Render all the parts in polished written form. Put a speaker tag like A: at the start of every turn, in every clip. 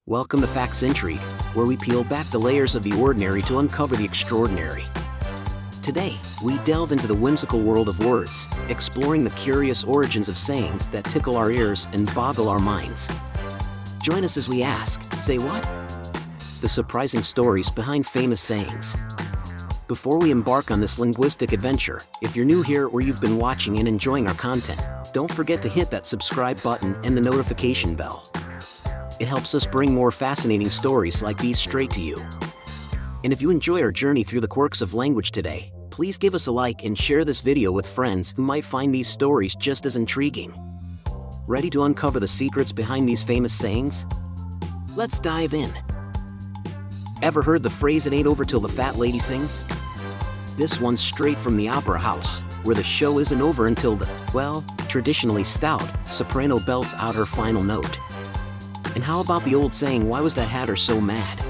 A: Welcome to Facts Intrigue, where we peel back the layers of the ordinary to uncover the extraordinary. Today, we delve into the whimsical world of words, exploring the curious origins of sayings that tickle our ears and boggle our minds. Join us as we ask, say what? The surprising stories behind famous sayings. Before we embark on this linguistic adventure, if you're new here or you've been watching and enjoying our content, don't forget to hit that subscribe button and the notification bell. It helps us bring more fascinating stories like these straight to you. And if you enjoy our journey through the quirks of language today, please give us a like and share this video with friends who might find these stories just as intriguing. Ready to uncover the secrets behind these famous sayings? Let's dive in. Ever heard the phrase "it ain't over till the fat lady sings"? This one's straight from the opera house, where the show isn't over until the, well, traditionally stout, soprano belts out her final note. And how about the old saying, "Why was that hatter so mad?"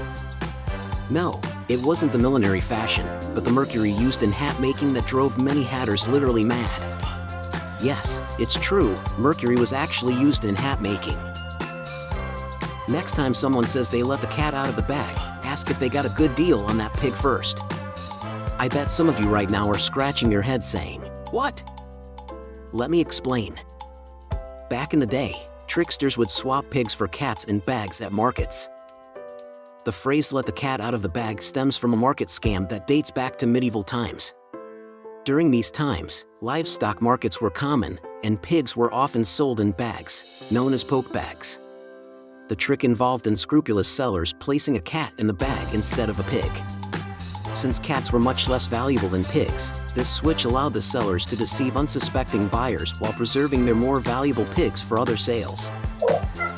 A: No, it wasn't the millinery fashion, but the mercury used in hat making that drove many hatters literally mad. Yes, it's true, mercury was actually used in hat making. Next time someone says they let the cat out of the bag, ask if they got a good deal on that pig first. I bet some of you right now are scratching your head saying, "What?" Let me explain. Back in the day, tricksters would swap pigs for cats in bags at markets. The phrase "let the cat out of the bag" stems from a market scam that dates back to medieval times. During these times, livestock markets were common, and pigs were often sold in bags, known as poke bags. The trick involved unscrupulous sellers placing a cat in the bag instead of a pig. Since cats were much less valuable than pigs, this switch allowed the sellers to deceive unsuspecting buyers while preserving their more valuable pigs for other sales.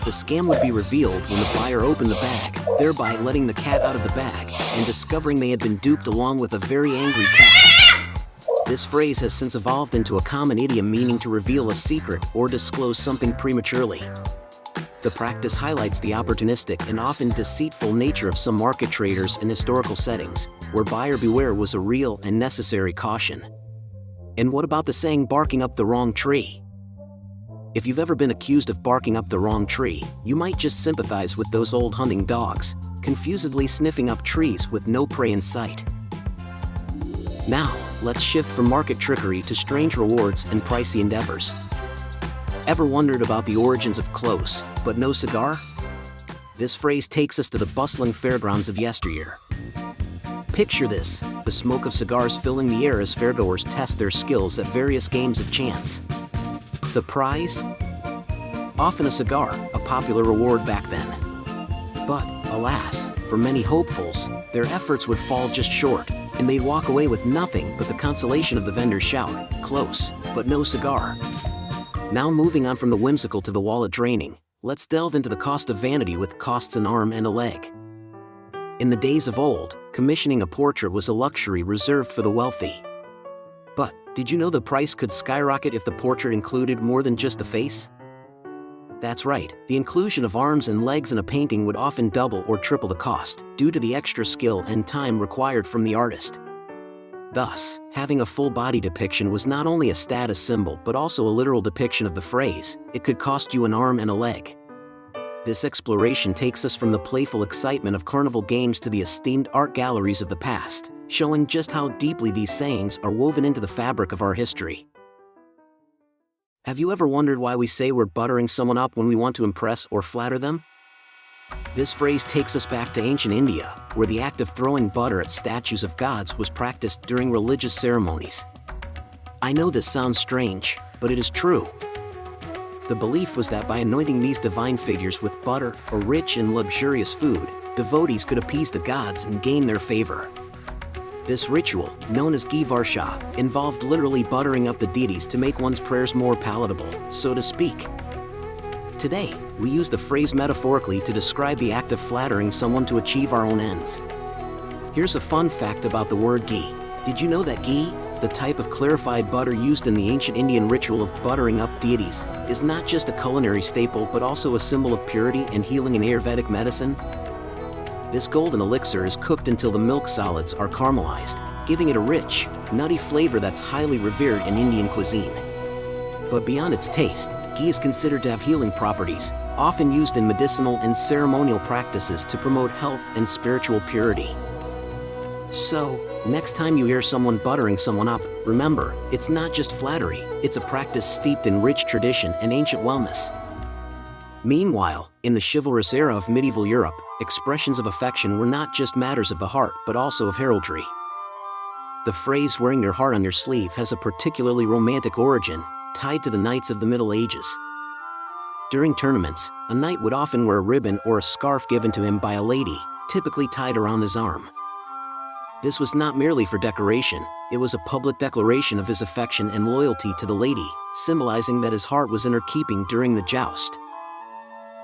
A: The scam would be revealed when the buyer opened the bag, thereby letting the cat out of the bag and discovering they had been duped along with a very angry cat. This phrase has since evolved into a common idiom meaning to reveal a secret or disclose something prematurely. The practice highlights the opportunistic and often deceitful nature of some market traders in historical settings, where buyer beware was a real and necessary caution. And what about the saying "barking up the wrong tree"? If you've ever been accused of barking up the wrong tree, you might just sympathize with those old hunting dogs, confusedly sniffing up trees with no prey in sight. Now, let's shift from market trickery to strange rewards and pricey endeavors. Ever wondered about the origins of close, but no cigar? This phrase takes us to the bustling fairgrounds of yesteryear. Picture this, the smoke of cigars filling the air as fairgoers test their skills at various games of chance. The prize? Often a cigar, a popular reward back then. But, alas, for many hopefuls, their efforts would fall just short, and they'd walk away with nothing but the consolation of the vendor's shout, "Close, but no cigar." Now moving on from the whimsical to the wallet draining, let's delve into the cost of vanity with "costs an arm and a leg." In the days of old, commissioning a portrait was a luxury reserved for the wealthy. But, did you know the price could skyrocket if the portrait included more than just the face? That's right, the inclusion of arms and legs in a painting would often double or triple the cost, due to the extra skill and time required from the artist. Thus, having a full-body depiction was not only a status symbol but also a literal depiction of the phrase, "it could cost you an arm and a leg." This exploration takes us from the playful excitement of carnival games to the esteemed art galleries of the past, showing just how deeply these sayings are woven into the fabric of our history. Have you ever wondered why we say we're buttering someone up when we want to impress or flatter them? This phrase takes us back to ancient India, where the act of throwing butter at statues of gods was practiced during religious ceremonies. I know this sounds strange, but it is true. The belief was that by anointing these divine figures with butter or rich and luxurious food, devotees could appease the gods and gain their favor. This ritual, known as ghee varsha, involved literally buttering up the deities to make one's prayers more palatable, so to speak. Today, we use the phrase metaphorically to describe the act of flattering someone to achieve our own ends. Here's a fun fact about the word ghee. Did you know that ghee, the type of clarified butter used in the ancient Indian ritual of buttering up deities, is not just a culinary staple but also a symbol of purity and healing in Ayurvedic medicine? This golden elixir is cooked until the milk solids are caramelized, giving it a rich, nutty flavor that's highly revered in Indian cuisine. But beyond its taste, ghee is considered to have healing properties, often used in medicinal and ceremonial practices to promote health and spiritual purity. So, next time you hear someone buttering someone up, remember, it's not just flattery, it's a practice steeped in rich tradition and ancient wellness. Meanwhile, in the chivalrous era of medieval Europe, expressions of affection were not just matters of the heart but also of heraldry. The phrase "wearing your heart on your sleeve" has a particularly romantic origin, tied to the knights of the Middle Ages. During tournaments, a knight would often wear a ribbon or a scarf given to him by a lady, typically tied around his arm. This was not merely for decoration, it was a public declaration of his affection and loyalty to the lady, symbolizing that his heart was in her keeping during the joust.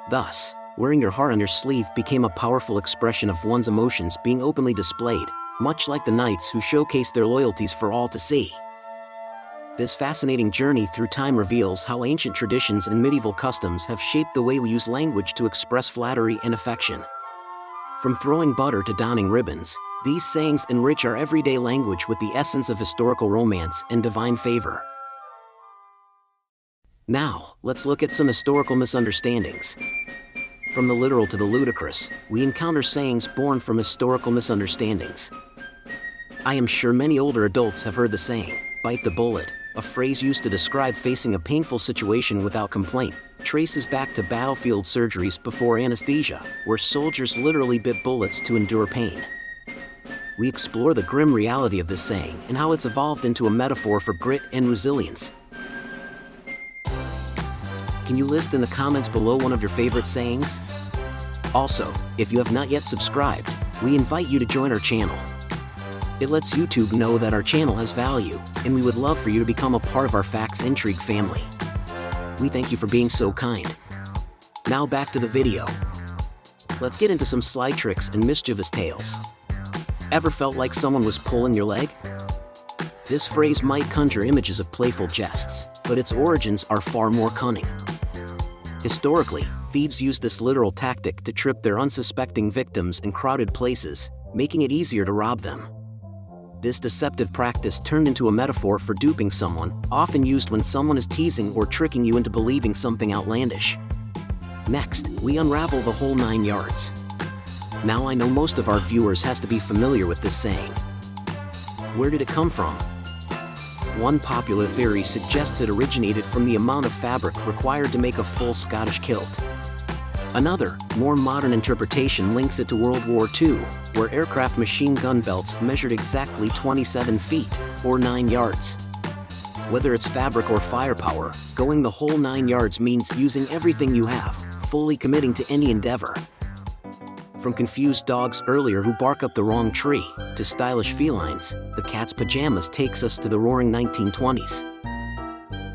A: Thus, wearing your heart on your sleeve became a powerful expression of one's emotions being openly displayed, much like the knights who showcased their loyalties for all to see. This fascinating journey through time reveals how ancient traditions and medieval customs have shaped the way we use language to express flattery and affection. From throwing butter to donning ribbons, these sayings enrich our everyday language with the essence of historical romance and divine favor. Now, let's look at some historical misunderstandings. From the literal to the ludicrous, we encounter sayings born from historical misunderstandings. I am sure many older adults have heard the saying, "bite the bullet," a phrase used to describe facing a painful situation without complaint, traces back to battlefield surgeries before anesthesia, where soldiers literally bit bullets to endure pain. We explore the grim reality of this saying and how it's evolved into a metaphor for grit and resilience. Can you list in the comments below one of your favorite sayings? Also, if you have not yet subscribed, we invite you to join our channel. It lets YouTube know that our channel has value, and we would love for you to become a part of our Facts Intrigue family. We thank you for being so kind. Now back to the video. Let's get into some sly tricks and mischievous tales. Ever felt like someone was pulling your leg? This phrase might conjure images of playful jests, but its origins are far more cunning. Historically, thieves used this literal tactic to trip their unsuspecting victims in crowded places, making it easier to rob them. This deceptive practice turned into a metaphor for duping someone, often used when someone is teasing or tricking you into believing something outlandish. Next, we unravel the whole 9 yards. Now I know most of our viewers has to be familiar with this saying. Where did it come from? One popular theory suggests it originated from the amount of fabric required to make a full Scottish kilt. Another, more modern interpretation links it to World War II, where aircraft machine gun belts measured exactly 27 feet, or 9 yards. Whether it's fabric or firepower, going the whole 9 yards means using everything you have, fully committing to any endeavor. From confused dogs earlier who bark up the wrong tree, to stylish felines, the cat's pajamas takes us to the roaring 1920s.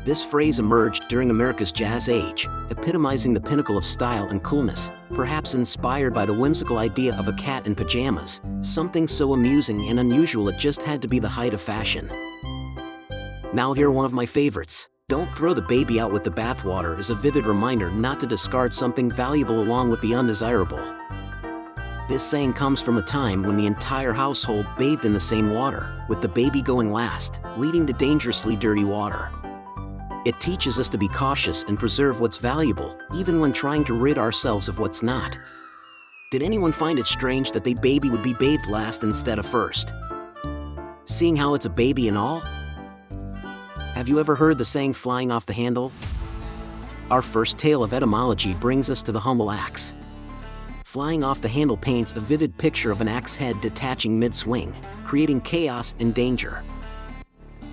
A: This phrase emerged during America's Jazz Age, epitomizing the pinnacle of style and coolness, perhaps inspired by the whimsical idea of a cat in pajamas, something so amusing and unusual it just had to be the height of fashion. Now here one of my favorites. Don't throw the baby out with the bathwater is a vivid reminder not to discard something valuable along with the undesirable. This saying comes from a time when the entire household bathed in the same water, with the baby going last, leading to dangerously dirty water. It teaches us to be cautious and preserve what's valuable, even when trying to rid ourselves of what's not. Did anyone find it strange that the baby would be bathed last instead of first? Seeing how it's a baby and all? Have you ever heard the saying "flying off the handle"? Our first tale of etymology brings us to the humble axe. Flying off the handle paints a vivid picture of an axe head detaching mid-swing, creating chaos and danger.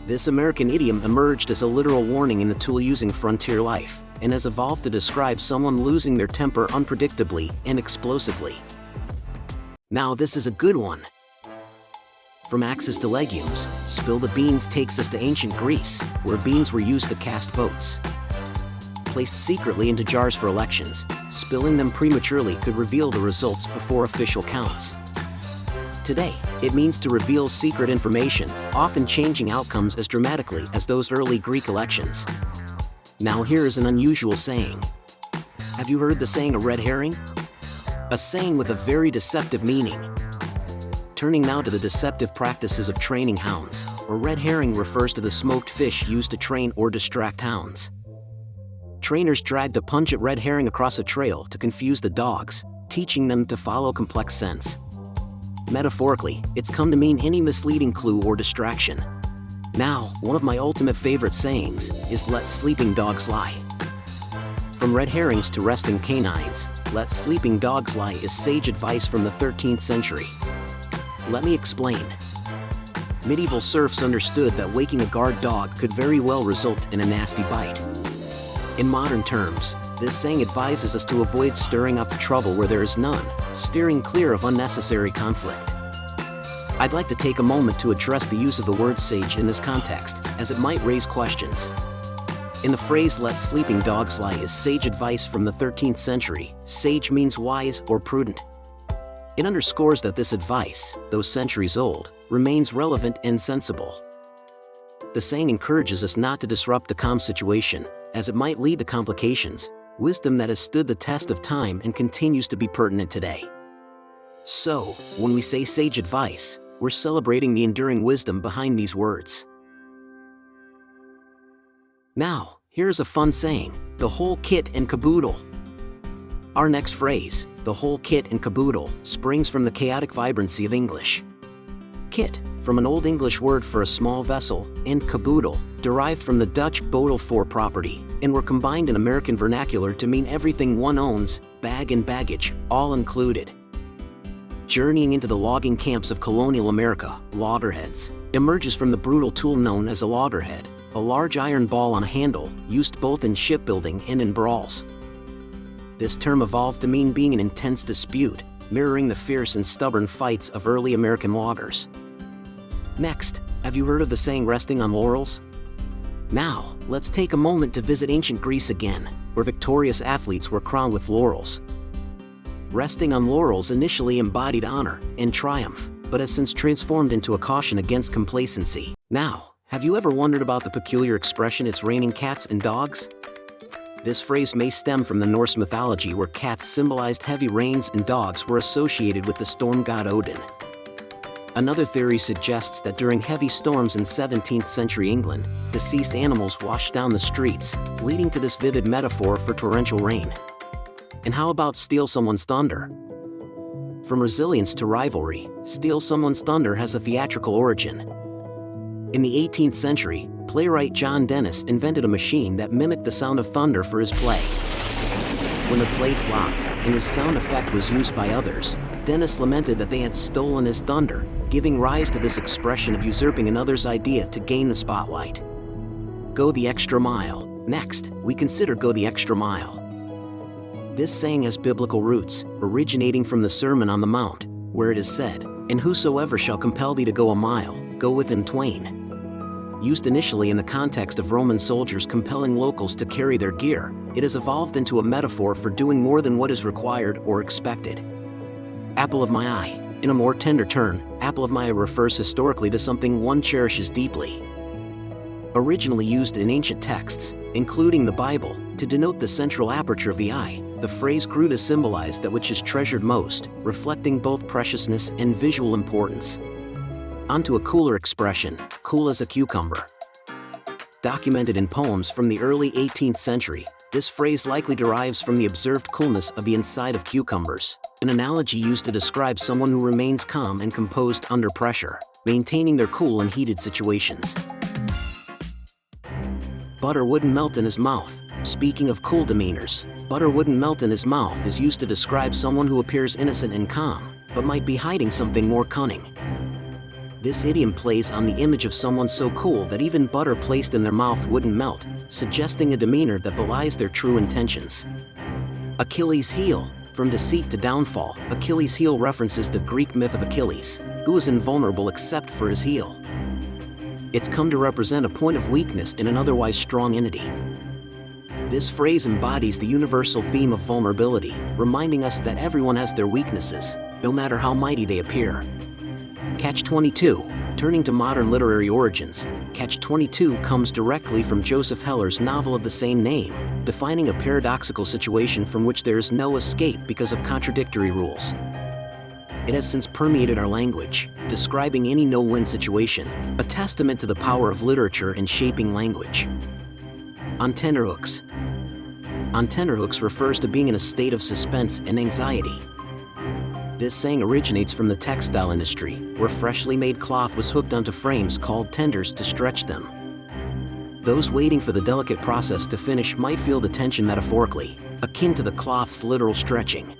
A: This American idiom emerged as a literal warning in the tool-using frontier life, and has evolved to describe someone losing their temper unpredictably and explosively. Now this is a good one. From axes to legumes, Spill the Beans takes us to ancient Greece, where beans were used to cast votes. Placed secretly into jars for elections, spilling them prematurely could reveal the results before official counts. Today, it means to reveal secret information, often changing outcomes as dramatically as those early Greek elections. Now here is an unusual saying. Have you heard the saying "a red herring"? A saying with a very deceptive meaning. Turning now to the deceptive practices of training hounds, a red herring refers to the smoked fish used to train or distract hounds. trainers dragged a pungent red herring across a trail to confuse the dogs, teaching them to follow complex scents. Metaphorically, it's come to mean any misleading clue or distraction. Now, one of my ultimate favorite sayings is "let sleeping dogs lie." From red herrings to resting canines, "let sleeping dogs lie" is sage advice from the 13th century. Let me explain. Medieval serfs understood that waking a guard dog could very well result in a nasty bite. In modern terms, this saying advises us to avoid stirring up trouble where there is none, steering clear of unnecessary conflict. I'd like to take a moment to address the use of the word sage in this context, as it might raise questions. In the phrase "let sleeping dogs lie" is sage advice from the 13th century. Sage means wise or prudent. It underscores that this advice, though centuries old, remains relevant and sensible. The saying encourages us not to disrupt the calm situation, as it might lead to complications, wisdom that has stood the test of time and continues to be pertinent today. So, when we say sage advice, we're celebrating the enduring wisdom behind these words. Now, here's a fun saying: the whole kit and caboodle. Our next phrase, the whole kit and caboodle, springs from the chaotic vibrancy of English. Kit, from an Old English word for a small vessel, and caboodle, derived from the Dutch bodel for property, and were combined in American vernacular to mean everything one owns, bag and baggage, all included. Journeying into the logging camps of colonial America, loggerheads, emerges from the brutal tool known as a loggerhead, a large iron ball on a handle, used both in shipbuilding and in brawls. This term evolved to mean being in intense dispute, mirroring the fierce and stubborn fights of early American loggers. Next, have you heard of the saying "resting on laurels"? Now, let's take a moment to visit ancient Greece again, where victorious athletes were crowned with laurels. Resting on laurels initially embodied honor and triumph, but has since transformed into a caution against complacency. Now, have you ever wondered about the peculiar expression "it's raining cats and dogs"? This phrase may stem from the Norse mythology, where cats symbolized heavy rains and dogs were associated with the storm god Odin. Another theory suggests that during heavy storms in 17th century England, deceased animals washed down the streets, leading to this vivid metaphor for torrential rain. And how about steal someone's thunder? From resilience to rivalry, steal someone's thunder has a theatrical origin. In the 18th century, playwright John Dennis invented a machine that mimicked the sound of thunder for his play. When the play flopped, and his sound effect was used by others, Dennis lamented that they had stolen his thunder, giving rise to this expression of usurping another's idea to gain the spotlight. Go the extra mile. Next, we consider go the extra mile. This saying has biblical roots, originating from the Sermon on the Mount, where it is said, "And whosoever shall compel thee to go a mile, go with him twain." Used initially in the context of Roman soldiers compelling locals to carry their gear, it has evolved into a metaphor for doing more than what is required or expected. Apple of my eye. In a more tender turn, apple of my eye refers historically to something one cherishes deeply. Originally used in ancient texts, including the Bible, to denote the central aperture of the eye, the phrase grew to symbolize that which is treasured most, reflecting both preciousness and visual importance. Onto a cooler expression, cool as a cucumber. Documented in poems from the early 18th century, this phrase likely derives from the observed coolness of the inside of cucumbers, an analogy used to describe someone who remains calm and composed under pressure, maintaining their cool in heated situations. Butter wouldn't melt in his mouth. Speaking of cool demeanors, butter wouldn't melt in his mouth is used to describe someone who appears innocent and calm, but might be hiding something more cunning. This idiom plays on the image of someone so cool that even butter placed in their mouth wouldn't melt, suggesting a demeanor that belies their true intentions. Achilles' heel. From deceit to downfall, Achilles' heel references the Greek myth of Achilles, who was invulnerable except for his heel. It's come to represent a point of weakness in an otherwise strong entity. This phrase embodies the universal theme of vulnerability, reminding us that everyone has their weaknesses, no matter how mighty they appear. Catch-22. Turning to modern literary origins, Catch-22 comes directly from Joseph Heller's novel of the same name, defining a paradoxical situation from which there is no escape because of contradictory rules. It has since permeated our language, describing any no-win situation, a testament to the power of literature in shaping language. On tenterhooks. on tenterhooks refers to being in a state of suspense and anxiety. This saying originates from the textile industry, where freshly made cloth was hooked onto frames called tenders to stretch them. Those waiting for the delicate process to finish might feel the tension metaphorically, akin to the cloth's literal stretching.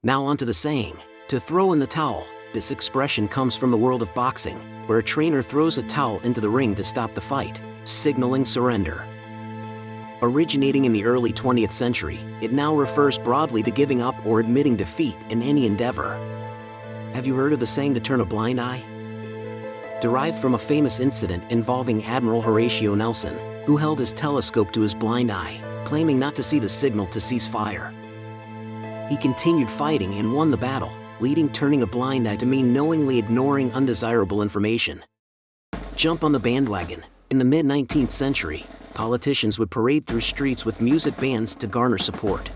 A: Now onto the saying, to throw in the towel. This expression comes from the world of boxing, where a trainer throws a towel into the ring to stop the fight, signaling surrender. Originating in the early 20th century, it now refers broadly to giving up or admitting defeat in any endeavor. Have you heard of the saying to turn a blind eye? Derived from a famous incident involving Admiral Horatio Nelson, who held his telescope to his blind eye, claiming not to see the signal to cease fire. He continued fighting and won the battle, leading turning a blind eye to mean knowingly ignoring undesirable information. Jump on the bandwagon. In the mid-19th century, politicians would parade through streets with music bands to garner support.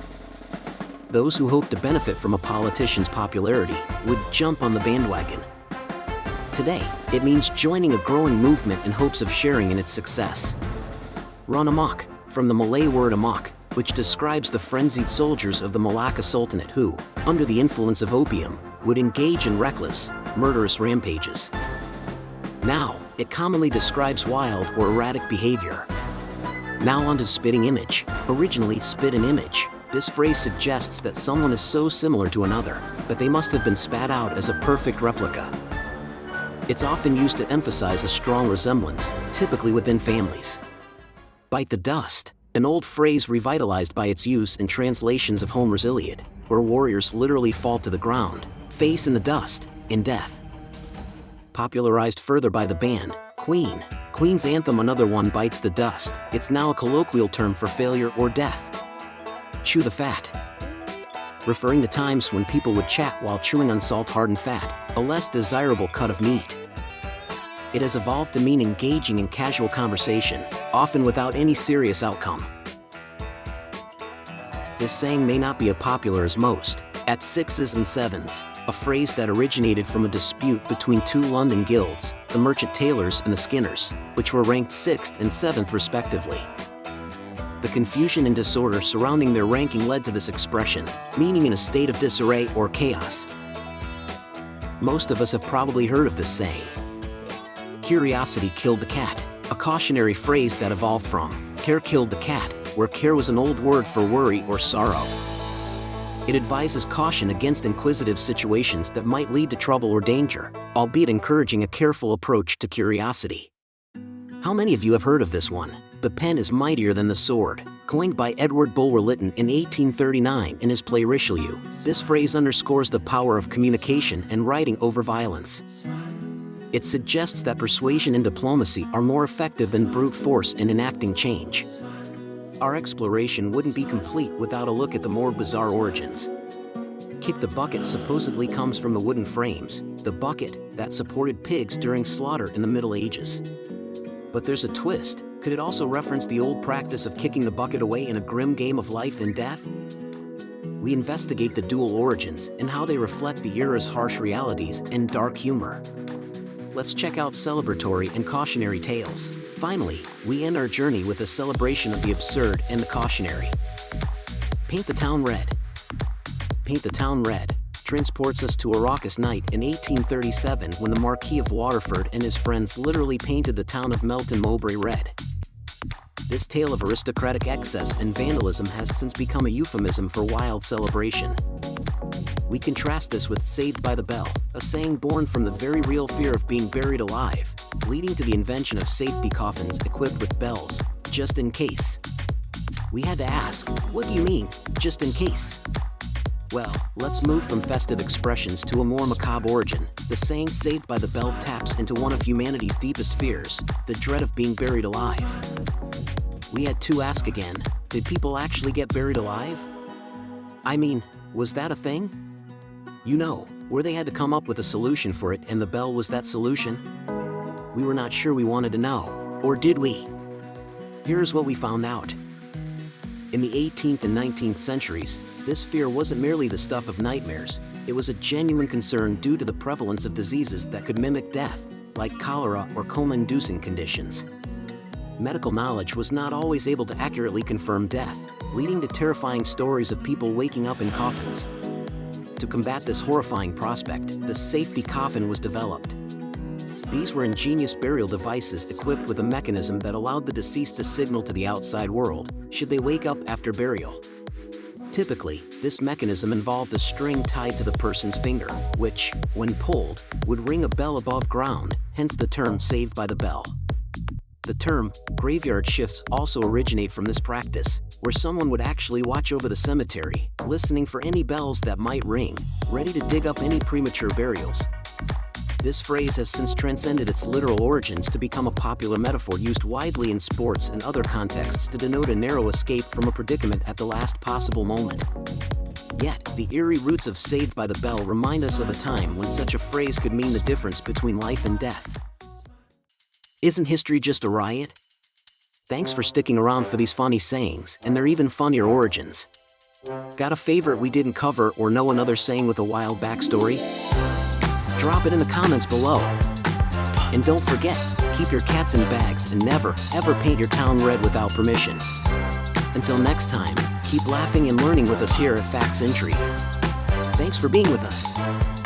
A: Those who hoped to benefit from a politician's popularity would jump on the bandwagon. Today, it means joining a growing movement in hopes of sharing in its success. Run amok, from the Malay word amok, which describes the frenzied soldiers of the Malacca Sultanate who, under the influence of opium, would engage in reckless, murderous rampages. Now, it commonly describes wild or erratic behavior. Now onto spitting image. Originally spit an image. This phrase suggests that someone is so similar to another that they must have been spat out as a perfect replica. It's often used to emphasize a strong resemblance, typically within families. Bite the dust. An old phrase revitalized by its use in translations of Homer's Iliad, where warriors literally fall to the ground, face in the dust, in death. Popularized further by the band, Queen. Queen's anthem Another One Bites the Dust. It's now a colloquial term for failure or death. Chew the fat. Referring to times when people would chat while chewing on salt-hardened fat, a less desirable cut of meat. It has evolved to mean engaging in casual conversation, often without any serious outcome. This saying may not be as popular as most. At sixes and sevens, a phrase that originated from a dispute between two London guilds, the Merchant Tailors and the Skinners, which were ranked 6th and 7th respectively. The confusion and disorder surrounding their ranking led to this expression, meaning in a state of disarray or chaos. Most of us have probably heard of this saying. Curiosity killed the cat, a cautionary phrase that evolved from care killed the cat, where care was an old word for worry or sorrow. It advises caution against inquisitive situations that might lead to trouble or danger, albeit encouraging a careful approach to curiosity. How many of you have heard of this one? The pen is mightier than the sword. Coined by Edward Bulwer-Lytton in 1839 in his play Richelieu, this phrase underscores the power of communication and writing over violence. It suggests that persuasion and diplomacy are more effective than brute force in enacting change. Our exploration wouldn't be complete without a look at the more bizarre origins. Kick the bucket supposedly comes from the wooden frames, the bucket that supported pigs during slaughter in the Middle Ages. But there's a twist. Could it also reference the old practice of kicking the bucket away in a grim game of life and death? We investigate the dual origins and how they reflect the era's harsh realities and dark humor. Let's check out celebratory and cautionary tales. Finally, we end our journey with a celebration of the absurd and the cautionary. Paint the Town Red. Paint the Town Red transports us to a raucous night in 1837 when the Marquis of Waterford and his friends literally painted the town of Melton Mowbray red. This tale of aristocratic excess and vandalism has since become a euphemism for wild celebration. We contrast this with Saved by the Bell, a saying born from the very real fear of being buried alive, leading to the invention of safety coffins equipped with bells, just in case. We had to ask, what do you mean, just in case? Well, let's move from festive expressions to a more macabre origin. The saying Saved by the Bell taps into one of humanity's deepest fears, the dread of being buried alive. We had to ask again, did people actually get buried alive? I mean, was that a thing? You know, where they had to come up with a solution for it and the bell was that solution? We were not sure we wanted to know, or did we? Here's what we found out. In the 18th and 19th centuries, this fear wasn't merely the stuff of nightmares, it was a genuine concern due to the prevalence of diseases that could mimic death, like cholera or coma-inducing conditions. medical knowledge was not always able to accurately confirm death, leading to terrifying stories of people waking up in coffins. To combat this horrifying prospect, the safety coffin was developed. These were ingenious burial devices equipped with a mechanism that allowed the deceased to signal to the outside world, should they wake up after burial. Typically, this mechanism involved a string tied to the person's finger, which, when pulled, would ring a bell above ground, hence the term "saved by the bell." The term graveyard shifts also originate from this practice, where someone would actually watch over the cemetery, listening for any bells that might ring, ready to dig up any premature burials. This phrase has since transcended its literal origins to become a popular metaphor used widely in sports and other contexts to denote a narrow escape from a predicament at the last possible moment. Yet, the eerie roots of "saved by the bell" remind us of a time when such a phrase could mean the difference between life and death. Isn't history just a riot? Thanks for sticking around for these funny sayings and their even funnier origins. Got a favorite we didn't cover or know another saying with a wild backstory? Drop it in the comments below. And don't forget, keep your cats in bags and never, ever paint your town red without permission. Until next time, keep laughing and learning with us here at Facts Intrigue. Thanks for being with us.